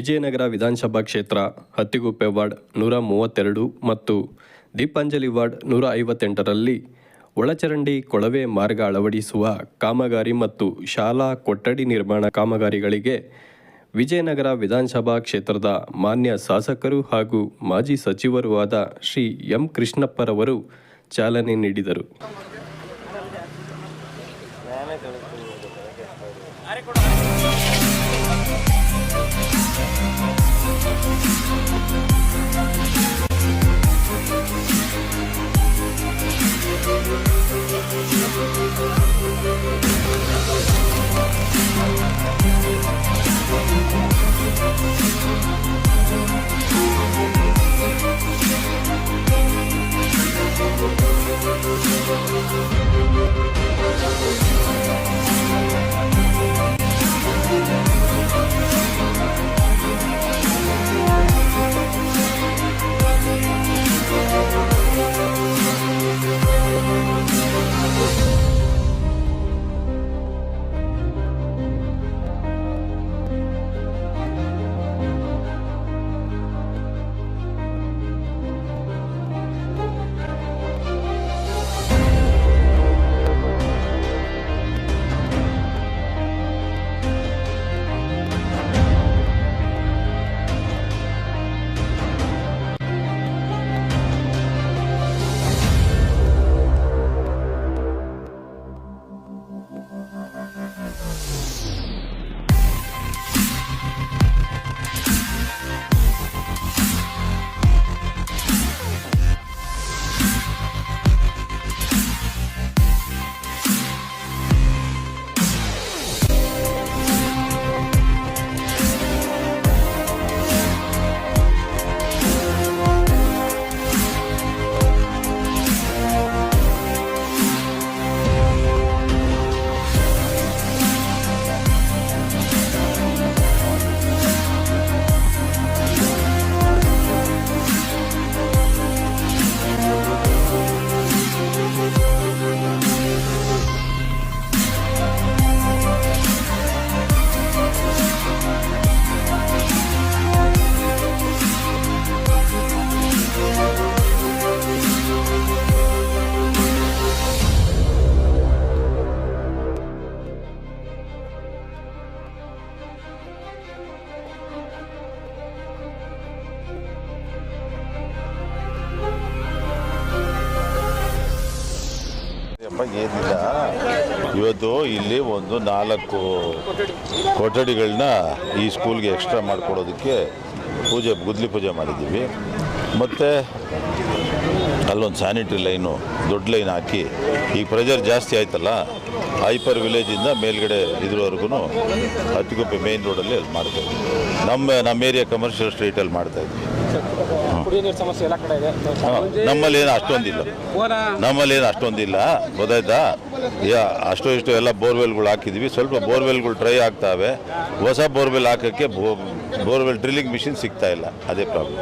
ವಿಜಯನಗರ ವಿಧಾನಸಭಾ ಕ್ಷೇತ್ರ ಹತ್ತಿಗುಪ್ಪೆ ವಾರ್ಡ್ 132 ಮತ್ತು ದೀಪಾಂಜಲಿ ವಾರ್ಡ್ 158ರಲ್ಲಿ ಒಳಚರಂಡಿ ಕೊಳವೆ ಮಾರ್ಗ ಅಳವಡಿಸುವ ಕಾಮಗಾರಿ ಮತ್ತು ಶಾಲಾ ಕೊಠಡಿ ನಿರ್ಮಾಣ ಕಾಮಗಾರಿಗಳಿಗೆ ವಿಜಯನಗರ ವಿಧಾನಸಭಾ ಕ್ಷೇತ್ರದ ಮಾನ್ಯ ಶಾಸಕರು ಹಾಗೂ ಮಾಜಿ ಸಚಿವರೂ ಆದ ಶ್ರೀ ಎಂ ಕೃಷ್ಣಪ್ಪರವರು ಚಾಲನೆ ನೀಡಿದರು. ಏನಿಲ್ಲ, ಇವತ್ತು ಇಲ್ಲಿ ಒಂದು 4 ಕೊಠಡಿಗಳನ್ನ ಈ ಸ್ಕೂಲ್ಗೆ ಎಕ್ಸ್ಟ್ರಾ ಮಾಡಿಕೊಡೋದಕ್ಕೆ ಗುದ್ಲಿ ಪೂಜೆ ಮಾಡಿದ್ದೀವಿ. ಮತ್ತು ಅಲ್ಲೊಂದು ಸ್ಯಾನಿಟ್ರಿ ಲೈನು ದೊಡ್ಡ ಲೈನ್ ಹಾಕಿ, ಈಗ ಪ್ರೆಷರ್ ಜಾಸ್ತಿ ಆಯ್ತಲ್ಲ, ಹೈಪರ್ ವಿಲೇಜಿಂದ ಮೇಲ್ಗಡೆ ಇದ್ರವರೆಗೂ ಹತ್ತಿಗುಪ್ಪೆ ಮೇನ್ ರೋಡಲ್ಲಿ ಅಲ್ಲಿ ಮಾಡ್ತಾಯಿದ್ವಿ. ನಮ್ಮ ಏರಿಯಾ ಕಮರ್ಷಿಯಲ್ ಸ್ಟ್ರೀಟಲ್ಲಿ ಮಾಡ್ತಾಯಿದ್ವಿ. ನಮ್ಮಲ್ಲೇನು ಅಷ್ಟೊಂದಿಲ್ಲ ಗೊತ್ತಾಯ್ತಾ. ಇಷ್ಟು ಎಲ್ಲ ಬೋರ್ವೆಲ್ಗಳು ಹಾಕಿದ್ವಿ. ಸ್ವಲ್ಪ ಬೋರ್ವೆಲ್ಗಳು ಡ್ರೈ ಆಗ್ತಾವೆ. ಹೊಸ ಬೋರ್ವೆಲ್ ಹಾಕೋಕ್ಕೆ ಬೋರ್ವೆಲ್ ಡ್ರಿಲ್ಲಿಂಗ್ ಮಿಷಿನ್ ಸಿಗ್ತಾ ಇಲ್ಲ, ಅದೇ ಪ್ರಾಬ್ಲಮ್.